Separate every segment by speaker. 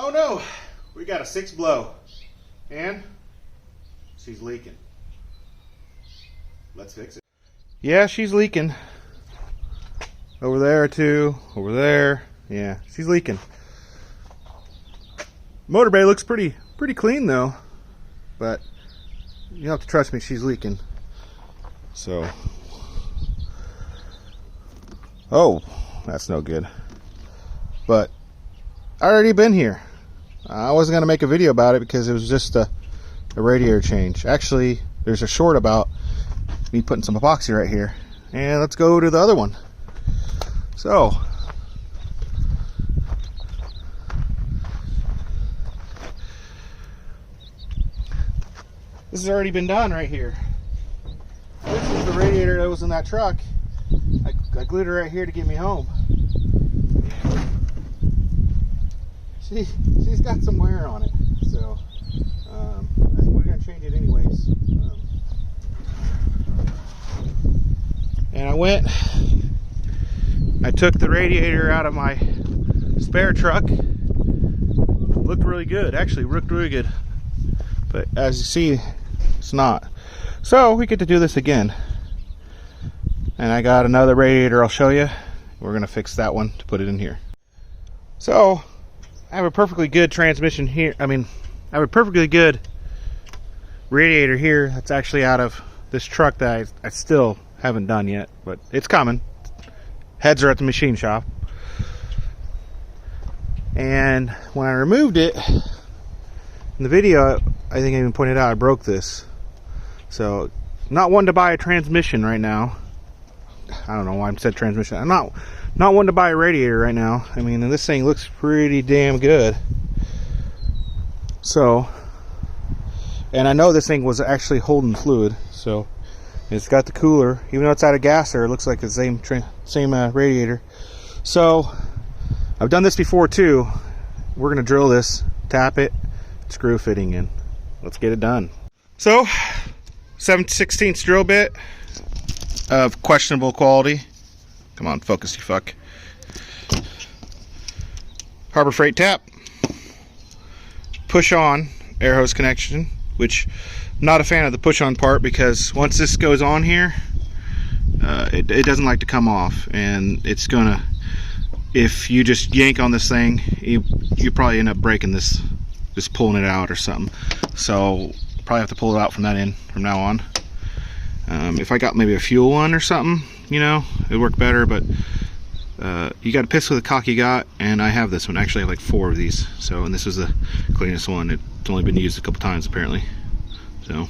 Speaker 1: Oh no, we got a 6 blow and she's leaking. Let's fix it. Yeah, she's leaking. Over there too, over there. Yeah, she's leaking. Motor bay looks pretty clean though, but you have to trust me, she's leaking. So, oh, that's no good. But I already been here. I wasn't gonna make a video about it because it was just a radiator change. Actually, there's a short about me putting some epoxy right here. And let's go to the other one. So, this has already been done right here. This is the radiator that was in that truck. I glued it right here to get me home. She's got some wear on it, so I think we're going to change it anyways. And I took the radiator out of my spare truck. Looked really good, actually looked really good. But as you see, it's not. So we get to do this again. And I got another radiator I'll show you. We're going to fix that one to put it in here. So I have a perfectly good transmission here. I have a perfectly good radiator here that's actually out of this truck that I still haven't done yet, but it's coming. Heads are at the machine shop. And when I removed it in the video, I think I even pointed out I broke this. So, not one to buy a transmission right now. I don't know why I said transmission. I'm not one to buy a radiator right now. I mean, and this thing looks pretty damn good. So, and I know this thing was actually holding fluid. So, it's got the cooler, even though it's out of gas there. It looks like the same radiator. So, I've done this before too. We're gonna drill this, tap it, screw fitting in. Let's get it done. So, 7/16 drill bit of questionable quality. Come on, focus, you fuck. Harbor Freight tap. Push on air hose connection, which I'm not a fan of the push on part because once this goes on here, it doesn't like to come off, and it's gonna, if you just yank on this thing, you probably end up breaking this, just pulling it out or something. So probably have to pull it out from that end from now on. If I got maybe a fuel one or something, you know, it'd work better, but you got to piss with the cock you got, and I have this one. Actually, I have like 4 of these. So, and this was the cleanest one. It's only been used a couple times apparently. So,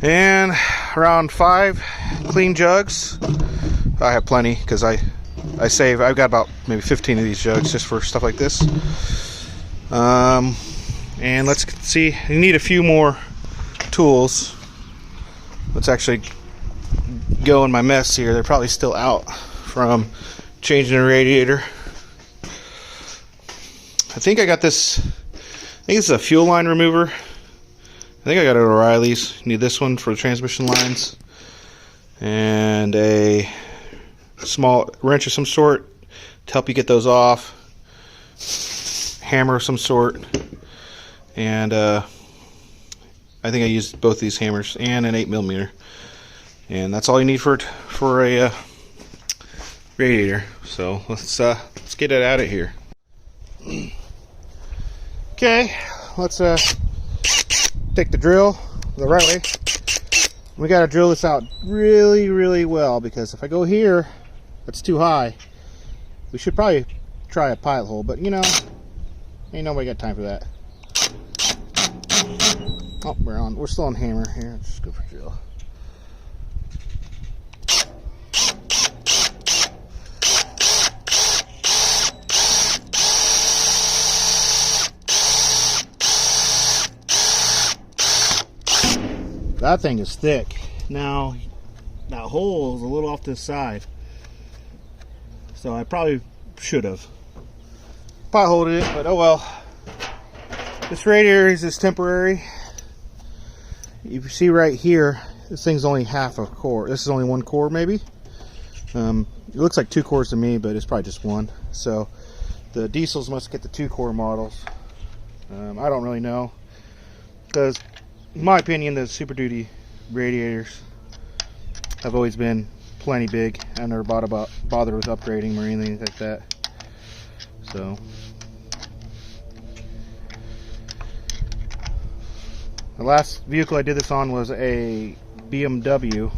Speaker 1: and around 5 clean jugs. I have plenty because I've got about maybe 15 of these jugs just for stuff like this. And let's see, you need a few more tools. Let's actually go in my mess here. They're probably still out from changing the radiator. I think I got this, I think this is a fuel line remover. I think I got it at O'Reilly's. Need this one for the transmission lines. And a small wrench of some sort to help you get those off. Hammer of some sort. And I think I used both these hammers and an 8mm, and that's all you need for a radiator. So let's get it out of here. Okay, let's take the drill the right way. We got to drill this out really well, because if I go here, that's too high. We should probably try a pilot hole, but you know, ain't nobody got time for that. Oh, we're still on hammer here. Let's just go for drill. That thing is thick. Now, that hole is a little off to the side, so I probably should have pilot it, but oh well. This radiator is just temporary. You see right here, this thing's only half a core. This is only 1 core maybe. It looks like 2 cores to me, but it's probably just 1. So The diesels must get the 2-core models. I don't really know, because in my opinion the Super Duty radiators have always been plenty big. I never bothered with upgrading them or anything like that. So the last vehicle I did this on was a BMW,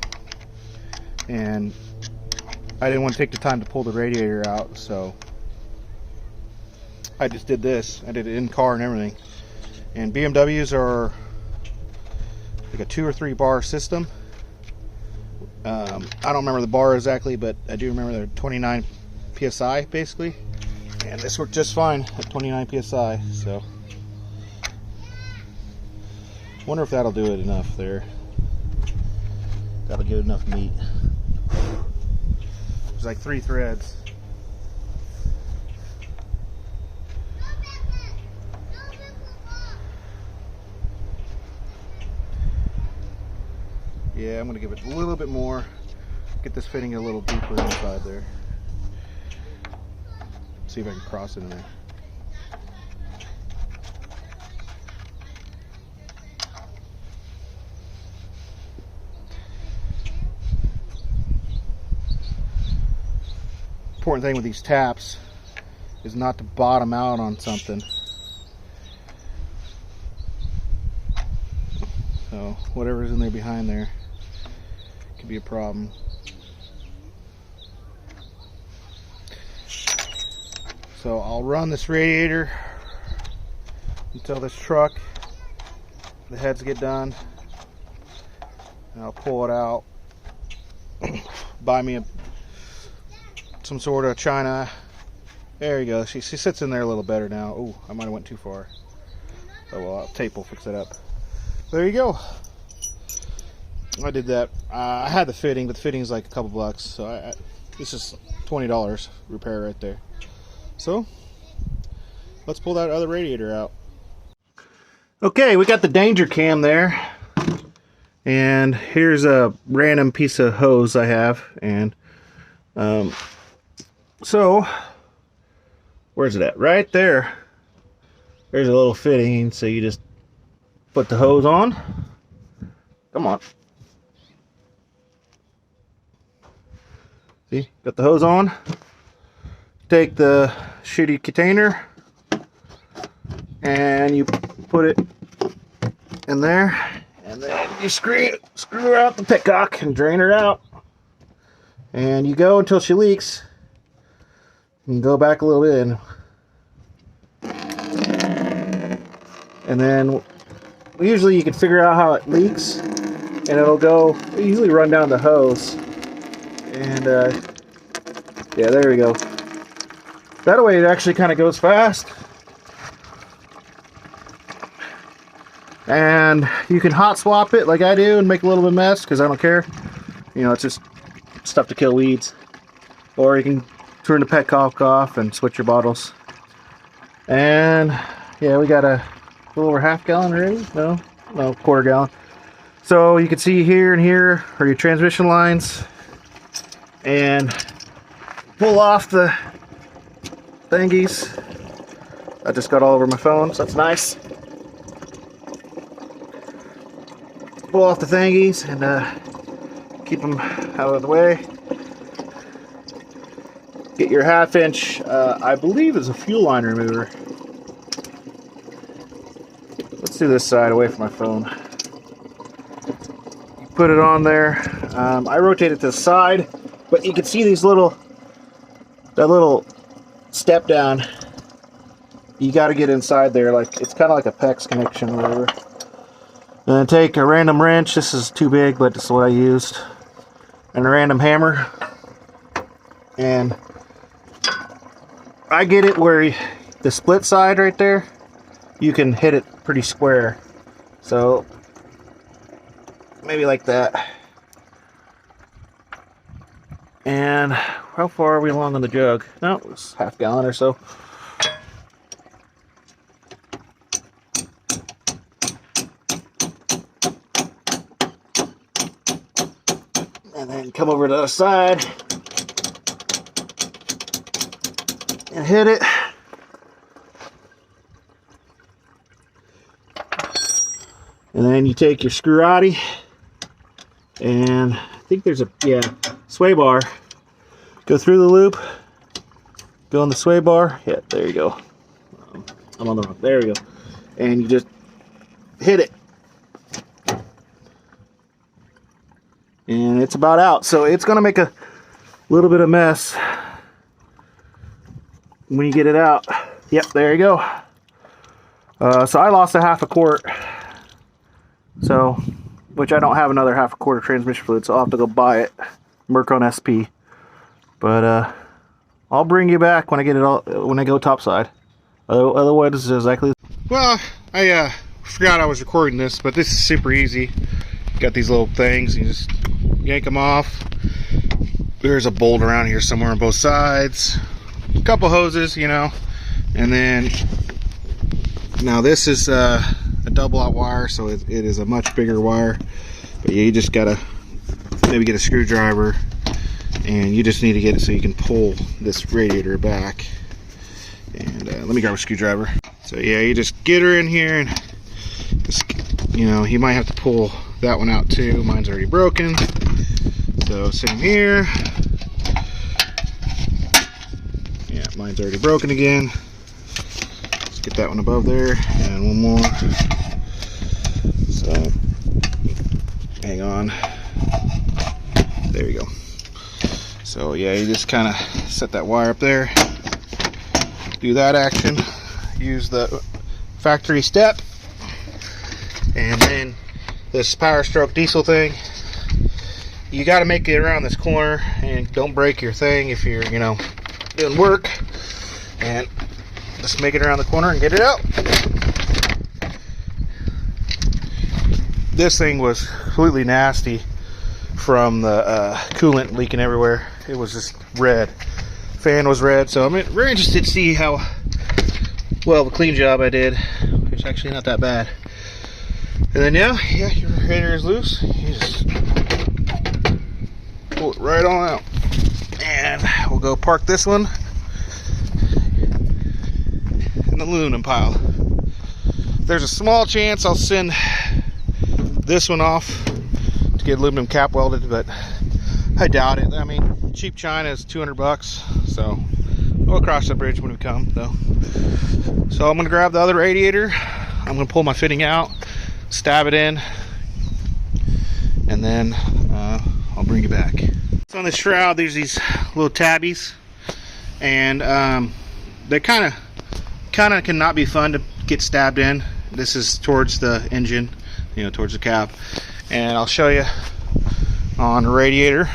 Speaker 1: and I didn't want to take the time to pull the radiator out, so I just did this. I did it in car and everything. And BMWs are like a 2 or 3 bar system. I don't remember the bar exactly, but I do remember they're 29 psi basically, and this worked just fine at 29 psi. So wonder if that'll do it enough there. That'll give it enough meat. There's like 3 threads. Yeah, I'm going to give it a little bit more. Get this fitting a little deeper inside there. See if I can cross it in there. Important thing with these taps is not to bottom out on something. So whatever's in there behind there could be a problem. So I'll run this radiator until this truck, the heads get done, and I'll pull it out, buy me some sort of China. There you go. She sits in there a little better now. Oh, I might have went too far. Oh well, tape will fix it up. There you go. I did that. I had the fitting, but the fitting is like a couple bucks, so this is $20 repair right there. So let's pull that other radiator out. Okay, we got the danger cam there, and here's a random piece of hose I have, and so where's it at? Right there. There's a little fitting, so you just put the hose on. Come on. See, got the hose on. Take the shitty container and you put it in there, and then you screw out the petcock and drain her out. And you go until she leaks. You can go back a little bit, and then usually you can figure out how it leaks, and it'll usually run down the hose. And yeah, there we go. That way it actually kind of goes fast. And you can hot swap it like I do and make a little bit of mess, because I don't care. You know, it's just stuff to kill weeds. Or you can turn the petcock off and switch your bottles. And yeah, we got a little over half gallon already. No, quarter gallon. So you can see here and here are your transmission lines, and pull off the thingies. I just got all over my phone, so that's nice. Pull off the thingies and keep them out of the way. Get your 1/2 inch, I believe is a fuel line remover. Let's do this side away from my phone. Put it on there. I rotate it to the side, but you can see these that little step down. You got to get inside there, like it's kind of like a PEX connection or whatever. And then take a random wrench. This is too big, but this is what I used. And a random hammer. And I get it where the split side right there, you can hit it pretty square. So maybe like that. And how far are we along on the jug? No, it's 1/2 gallon or so. And then come over to the other side and hit it. And then you take your screw-roddy, and I think there's a sway bar. Go through the loop, go on the sway bar. Yeah, there you go. I'm on the wrong. There we go. And you just hit it, and it's about out. So it's going to make a little bit of mess when you get it out. Yep, there you go. So I lost a half a quart. So, which I don't have another half a quart of transmission fluid, so I'll have to go buy it. Mercon SP. But I'll bring you back when I get it all, when I go topside. Otherwise, it's exactly. Well, I forgot I was recording this, but this is super easy. Got these little things, you just yank them off. There's a bolt around here somewhere on both sides. A couple hoses, you know, and then now this is a double aught wire, so it is a much bigger wire. But yeah, you just gotta maybe get a screwdriver, and you just need to get it so you can pull this radiator back. And let me grab a screwdriver. So yeah, you just get her in here, and just, you know, you might have to pull that one out too. Mine's already broken. So same here. Yeah, mine's already broken again. Let's get that one above there, and one more. So hang on. There you go. So yeah, you just kind of set that wire up there. Do that action. Use the factory step, and then this Powerstroke Diesel thing. You got to make it around this corner, and don't break your thing if you're, you know, doing work. And just make it around the corner and get it out. This thing was completely nasty from the coolant leaking everywhere. It was just red. Fan was red, so I'm very interested to see how well the clean job I did. It's actually not that bad. And then yeah, your radiator is loose. You just pull it right on out, and we'll go park this one in the aluminum pile. There's a small chance I'll send this one off to get aluminum cap welded, but I doubt it. I mean, cheap China is 200 bucks, so we'll cross that bridge when we come, though. So I'm gonna grab the other radiator. I'm gonna pull my fitting out, stab it in, and then I'll bring you back. So on the shroud, there's these little tabbies, and they kind of cannot be fun to get stabbed in. This is towards the engine, you know, towards the cab, and I'll show you on the radiator.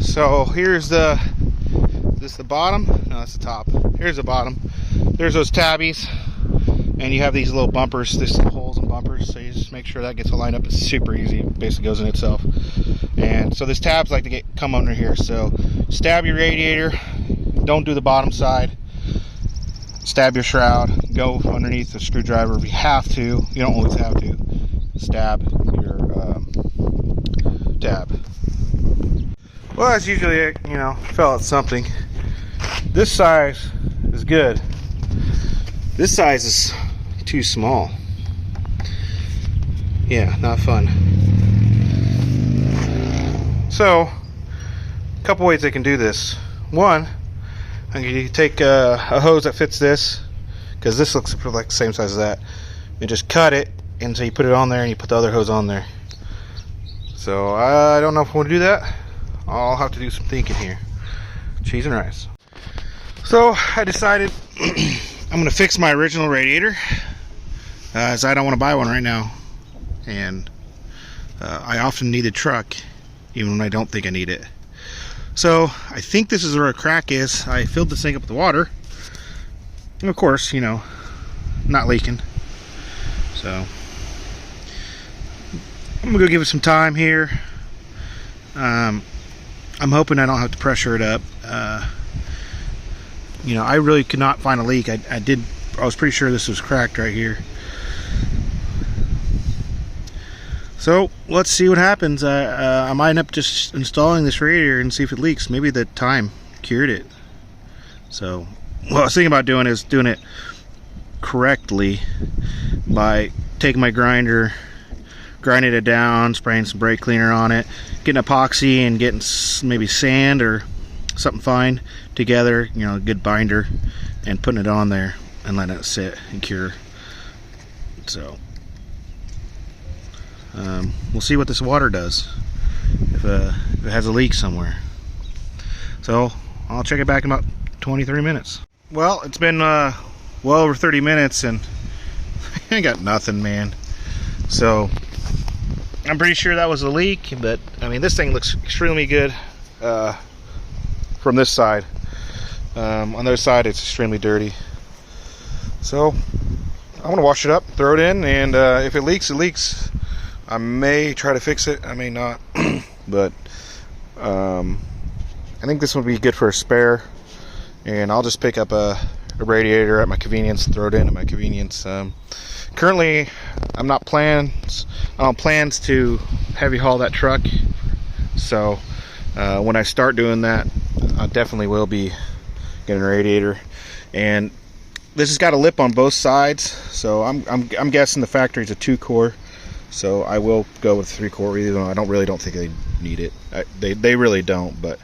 Speaker 1: So here's this the bottom? No, that's the top. Here's the bottom. There's those tabbies, and you have these little bumpers. There's some holes and bumpers, so you just make sure that gets aligned up. It's super easy. It basically goes in itself. And so this tabs like to come under here. So stab your radiator. Don't do the bottom side. Stab your shroud. Go underneath the screwdriver if you have to. You don't always have to. Stab your tab. Well, that's usually it. You know, fell at something. This size is good. This size is too small. Yeah, not fun. So, a couple ways they can do this. One, you take a hose that fits this, because this looks like the same size as that, and just cut it, and so you put it on there and you put the other hose on there. So I don't know if I want to do that. I'll have to do some thinking here. Cheese and rice. So I decided I'm going to fix my original radiator, as I don't want to buy one right now, and I often need a truck even when I don't think I need it. So I think this is where a crack is. I filled this thing up with water, and of course, you know, not leaking. So I'm gonna go give it some time here. I'm hoping I don't have to pressure it up. You know, I really could not find a leak. I was pretty sure this was cracked right here. So let's see what happens. I might end up just installing this radiator and see if it leaks. Maybe the time cured it. So what I was thinking about doing is doing it correctly by taking my grinder, grinding it down, spraying some brake cleaner on it, getting epoxy and getting maybe sand or something fine together, you know, a good binder, and putting it on there and letting it sit and cure. So we'll see what this water does, if it has a leak somewhere. So I'll check it back in about 23 minutes. Well, it's been well over 30 minutes and I ain't got nothing, man. So I'm pretty sure that was a leak, but I mean, this thing looks extremely good from this side. On the other side, it's extremely dirty. So I'm gonna wash it up, throw it in, and if it leaks, it leaks. I may try to fix it, I may not. But I think this would be good for a spare, and I'll just pick up a radiator at my convenience, throw it in at my convenience. Currently, I don't plans to heavy haul that truck, so when I start doing that, I definitely will be getting a radiator. And this has got a lip on both sides, so I'm guessing the factory's a 2-core, so I will go with 3-core, even though I really don't think they need it. They really don't, but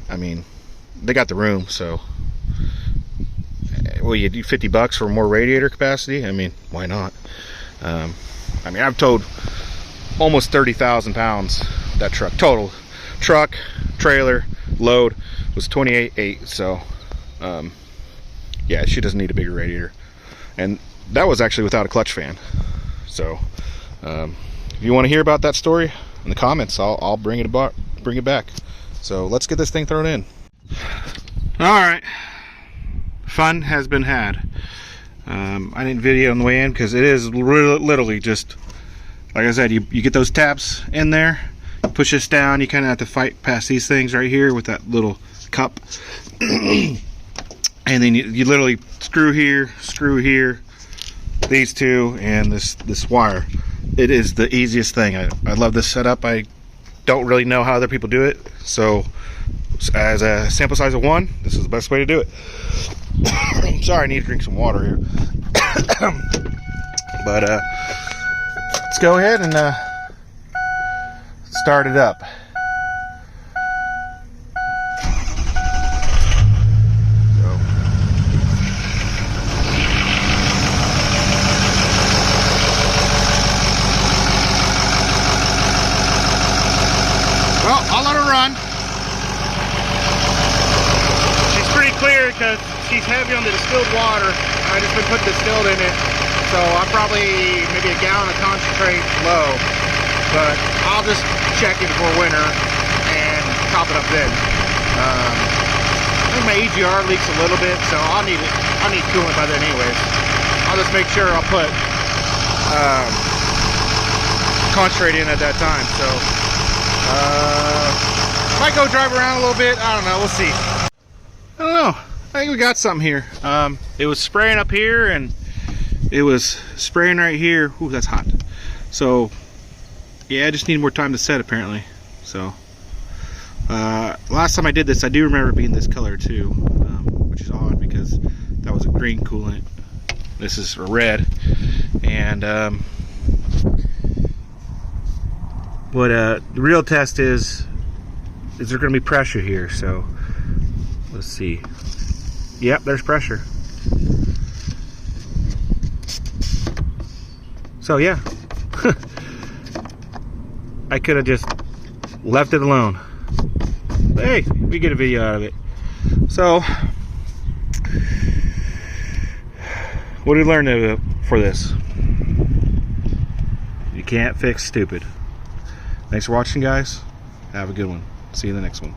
Speaker 1: I mean, they got the room, so well, you do $50 for more radiator capacity. I mean, why not? I mean, I've towed almost 30,000 pounds. That truck, total truck, trailer, load was 28.8. So yeah, she doesn't need a bigger radiator, and that was actually without a clutch fan. So if you want to hear about that story in the comments, I'll bring it back. So let's get this thing thrown in. All right, fun has been had. I didn't video on the way in because it is literally just, like I said, you get those taps in there, you push this down, you kind of have to fight past these things right here with that little cup. And then you literally screw here, these two, and this wire. It is the easiest thing. I love this setup. I don't really know how other people do it, so as a sample size of 1, this is the best way to do it. Sorry, I need to drink some water here. But let's go ahead and start it up. Well, I'll let her run. She's pretty clear because she's heavy on the distilled water. I just been putting distilled in it, so I'm probably maybe a gallon of concentrate low. But I'll just check it before winter and top it up then. I think my EGR leaks a little bit, so I'll need coolant by then anyways. I'll just make sure I'll put concentrate in at that time. So might go drive around a little bit. I don't know. We'll see. I don't know. I think we got something here. It was spraying up here and it was spraying right here. Ooh, that's hot. So yeah, I just need more time to set apparently. So last time I did this, I do remember it being this color too, which is odd because that was a green coolant. This is a red. And what the real test is there going to be pressure here? So let's see. Yep, there's pressure. So yeah, I could have just left it alone. But hey, we get a video out of it. So what did we learn for this? You can't fix stupid. Thanks for watching, guys. Have a good one. See you in the next one.